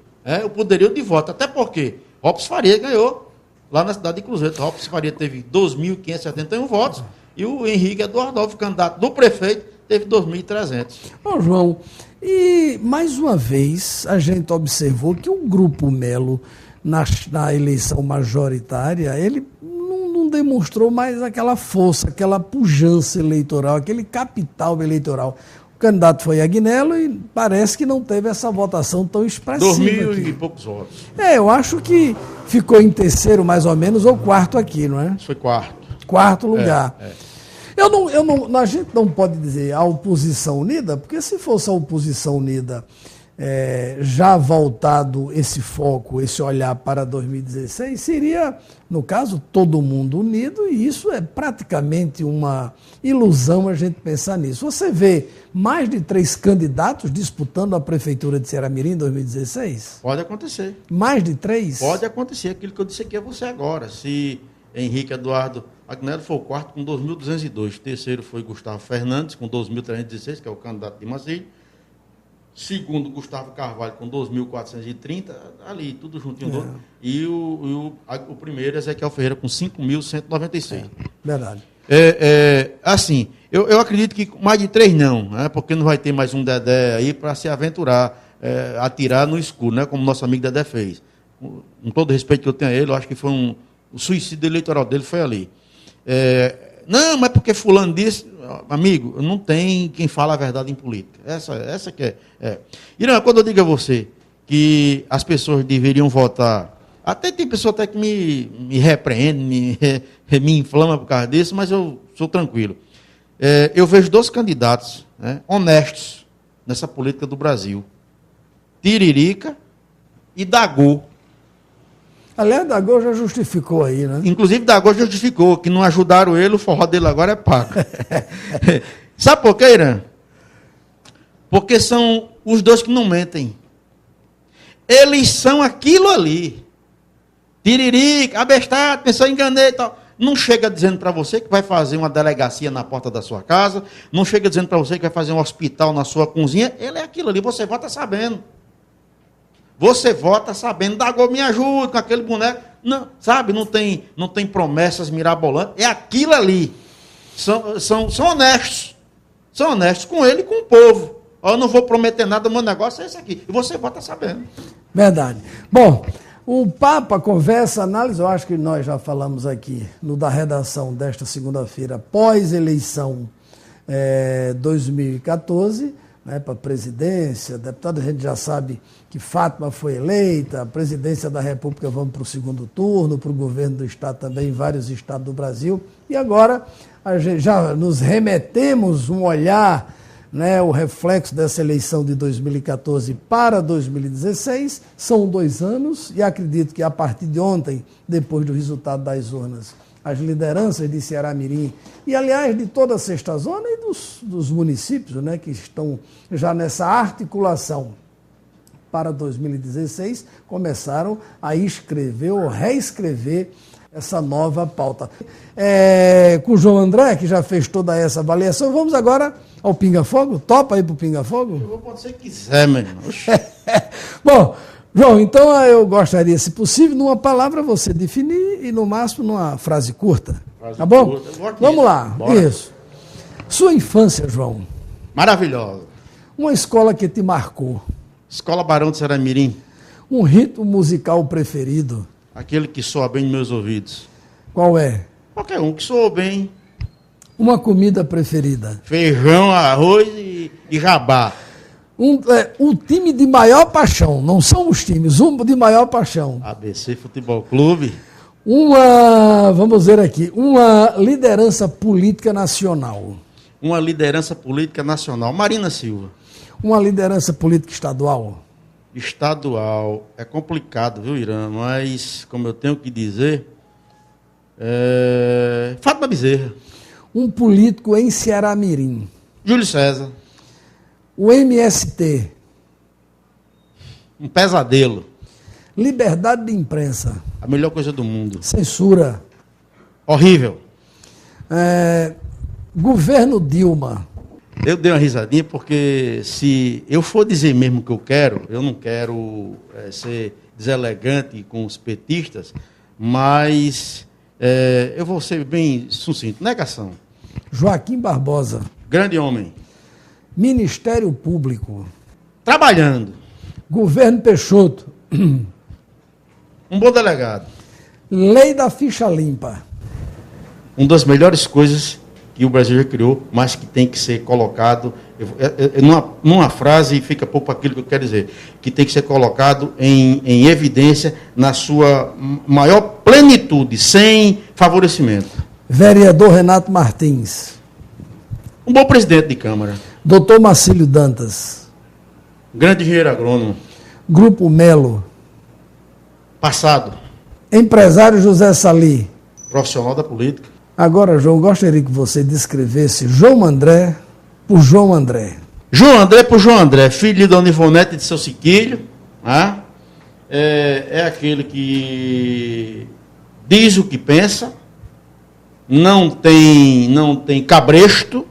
de voto, até porque Robson Faria ganhou lá na cidade de Cruzeta. Robson Faria teve 2.571 votos, e o Henrique Eduardo Alves, candidato do prefeito, teve 2.300. Bom, João, e mais uma vez a gente observou que o Grupo Melo, na eleição majoritária, ele não demonstrou mais aquela força, aquela pujança eleitoral, aquele capital eleitoral. O candidato foi Agnello e parece que não teve essa votação tão expressiva. 2.000 e poucos votos. Eu acho que ficou em terceiro, mais ou menos, ou quarto aqui, não é? Foi quarto. Quarto lugar. A gente não pode dizer a oposição unida, porque se fosse a oposição unida já voltado esse foco, esse olhar para 2016, seria, no caso, todo mundo unido, e isso é praticamente uma ilusão a gente pensar nisso. Você vê mais de 3 candidatos disputando a Prefeitura de Ceará-Mirim em 2016? Pode acontecer. Mais de 3? Pode acontecer, aquilo que eu disse aqui a você agora. Se Henrique Eduardo Agnello foi o quarto com 2.202, o terceiro foi Gustavo Fernandes com 2.316, que é o candidato de Maceió. Segundo, Gustavo Carvalho com 2.430, ali, tudo juntinho. E o primeiro, Ezequiel Ferreira, com 5.196. Verdade. Assim, eu acredito que mais de 3 não, né, porque não vai ter mais um Dedé aí para se aventurar, atirar no escuro, né, como nosso amigo Dedé fez. com todo o respeito que eu tenho a ele, eu acho que foi o suicídio eleitoral dele foi ali. Não, mas porque fulano disse, amigo, não tem quem fala a verdade em política. Essa que é. Irã, quando eu digo a você que as pessoas deveriam votar, até tem pessoa até que me repreende, me inflama por causa disso, mas eu sou tranquilo. Eu vejo 2 candidatos, né, honestos nessa política do Brasil. Tiririca e Dagô. Aliás, Dagô já justificou aí, né? Inclusive, Dagô justificou que não ajudaram ele, o forró dele agora é paca. Sabe por quê, Irã? Porque são os 2 que não mentem. Eles são aquilo ali. Tiririca, abestado, pensou, enganei e tal. Não chega dizendo para você que vai fazer uma delegacia na porta da sua casa, não chega dizendo para você que vai fazer um hospital na sua cozinha. Ele é aquilo ali, você vota sabendo. Você vota sabendo, Dagô me ajuda com aquele boneco. Não, sabe, não tem promessas mirabolantes. É aquilo ali. São honestos. São honestos com ele e com o povo. Eu não vou prometer nada, o meu negócio é esse aqui. E você vota sabendo. Verdade. Bom, o Papa Conversa, análise, eu acho que nós já falamos aqui no da redação desta segunda-feira, pós-eleição 2014, né, para a presidência, deputado, a gente já sabe que Fátima foi eleita, a presidência da República vamos para o 2º turno, para o governo do Estado também, em vários estados do Brasil. E agora a gente já nos remetemos um olhar, né, o reflexo dessa eleição de 2014 para 2016. São 2 anos e acredito que a partir de ontem, depois do resultado das urnas, as lideranças de Ceará-Mirim e, aliás, de toda a Sexta Zona e dos municípios, né, que estão já nessa articulação para 2016, começaram a escrever ou reescrever essa nova pauta. Com o João André, que já fez toda essa avaliação, vamos agora ao Pinga Fogo? Topa aí para o Pinga Fogo? Eu vou quando você quiser, meu irmão. Bom, João, então eu gostaria, se possível, numa palavra você definir e, no máximo, numa frase curta. Tá bom? Vamos lá. Bora. Isso. Sua infância, João. Maravilhosa. Uma escola que te marcou. Escola Barão de Ceará-Mirim. Um ritmo musical preferido. Aquele que soa bem nos meus ouvidos. Qual é? Qualquer um que soa bem. Uma comida preferida. Feijão, arroz e jabá. Um time de maior paixão, não são os times, um de maior paixão. ABC Futebol Clube. Vamos ver aqui, uma liderança política nacional. Uma liderança política nacional. Marina Silva. Uma liderança política estadual. Estadual. É complicado, viu, Irã? Mas, como eu tenho que dizer, Fátima Bezerra. Um político em Ceará-Mirim. Júlio César. O MST. Um pesadelo. Liberdade de imprensa. A melhor coisa do mundo. Censura. Horrível. Governo Dilma. Eu dei uma risadinha porque se eu for dizer mesmo o que eu quero, eu não quero ser deselegante com os petistas, mas eu vou ser bem sucinto. Negação. Joaquim Barbosa. Grande homem. Ministério Público. Trabalhando. Governo Peixoto. Um bom delegado. Lei da ficha limpa. Uma das melhores coisas que o Brasil já criou, mas que tem que ser colocado, numa frase fica pouco aquilo que eu quero dizer, que tem que ser colocado em evidência na sua maior plenitude, sem favorecimento. Vereador Renato Martins. Um bom presidente de Câmara. Doutor Marcílio Dantas. Grande engenheiro agrônomo. Grupo Melo. Passado. Empresário José Sali. Profissional da política. Agora, João, gostaria que você descrevesse João André por João André. João André por João André, filho de Dona Ivonete de Seu Siquilho. É aquele que diz o que pensa, não tem cabresto,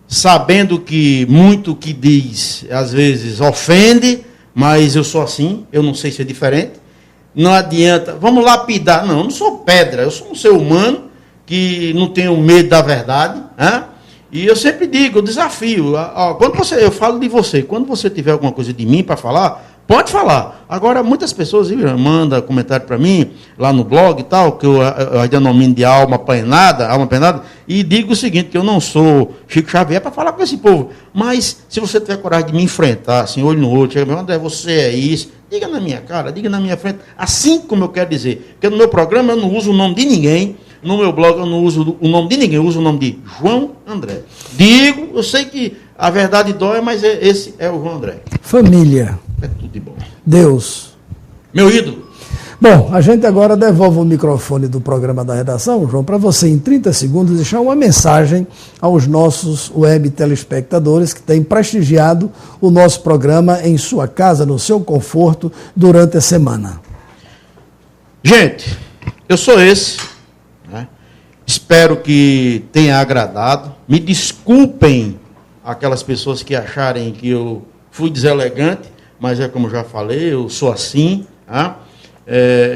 sabendo que muito que diz, às vezes, ofende, mas eu sou assim, eu não sei ser diferente. Não adianta, vamos lapidar. Não, eu não sou pedra, eu sou um ser humano que não tenho medo da verdade. E eu sempre digo, eu desafio. Eu falo de você, quando você tiver alguma coisa de mim para falar, pode falar. Agora, muitas pessoas mandam comentário para mim, lá no blog e tal, que eu denomino de alma penada, e digo o seguinte, que eu não sou Chico Xavier para falar com esse povo. Mas, se você tiver coragem de me enfrentar, assim, olho no olho, chega, André, você é isso, diga na minha cara, diga na minha frente, assim como eu quero dizer. Porque no meu programa eu não uso o nome de ninguém, no meu blog eu não uso o nome de ninguém, eu uso o nome de João André. Digo, eu sei que a verdade dói, mas esse é o João André. Família. É tudo de bom. Deus. Meu ídolo. Bom, a gente agora devolve o microfone do programa da redação, João, para você, em 30 segundos, deixar uma mensagem aos nossos web telespectadores que têm prestigiado o nosso programa em sua casa, no seu conforto, durante a semana. Gente, eu sou esse, né? Espero que tenha agradado. Me desculpem aquelas pessoas que acharem que eu fui deselegante, mas é como já falei, eu sou assim. Tá?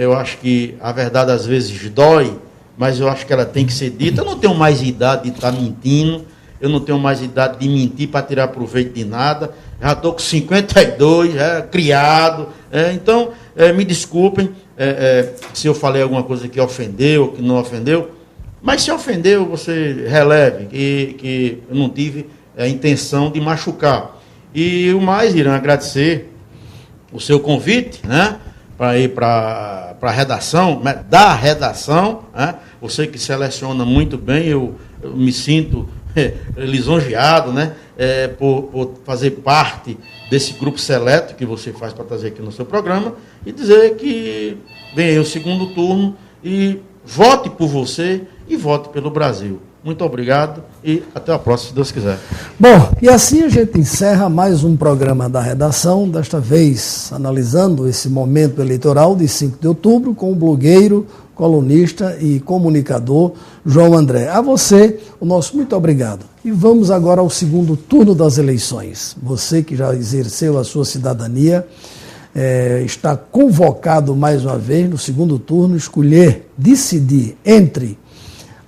Eu acho que a verdade às vezes dói, mas eu acho que ela tem que ser dita. Eu não tenho mais idade de estar mentindo, eu não tenho mais idade de mentir para tirar proveito de nada. Já estou com 52, já criado. Então, me desculpem se eu falei alguma coisa que ofendeu, que não ofendeu. Mas se ofendeu, você releve que eu não tive a intenção de machucar. E o mais, Irã, agradecer o seu convite, né, para ir para a redação, da redação, né, você que seleciona muito bem, eu me sinto lisonjeado, né, por fazer parte desse grupo seleto que você faz para trazer aqui no seu programa, e dizer que vem aí o segundo turno e vote por você e vote pelo Brasil. Muito obrigado e até a próxima, se Deus quiser. Bom, e assim a gente encerra mais um programa da redação, desta vez analisando esse momento eleitoral de 5 de outubro com o blogueiro, colunista e comunicador João André. A você, o nosso muito obrigado. E vamos agora ao segundo turno das eleições. Você que já exerceu a sua cidadania, está convocado mais uma vez no segundo turno, decidir entre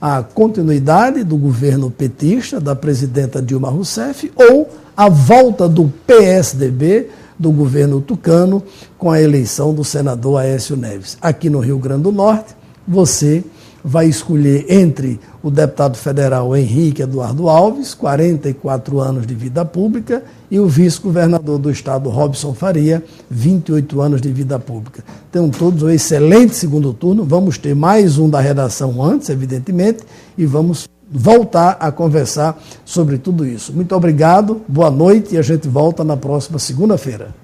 a continuidade do governo petista, da presidenta Dilma Rousseff, ou a volta do PSDB, do governo tucano, com a eleição do senador Aécio Neves. Aqui no Rio Grande do Norte, você vai escolher entre o deputado federal Henrique Eduardo Alves, 44 anos de vida pública, e o vice-governador do estado Robson Faria, 28 anos de vida pública. Tenham todos um excelente segundo turno. Vamos ter mais um da redação antes, evidentemente, e vamos voltar a conversar sobre tudo isso. Muito obrigado, boa noite, e a gente volta na próxima segunda-feira.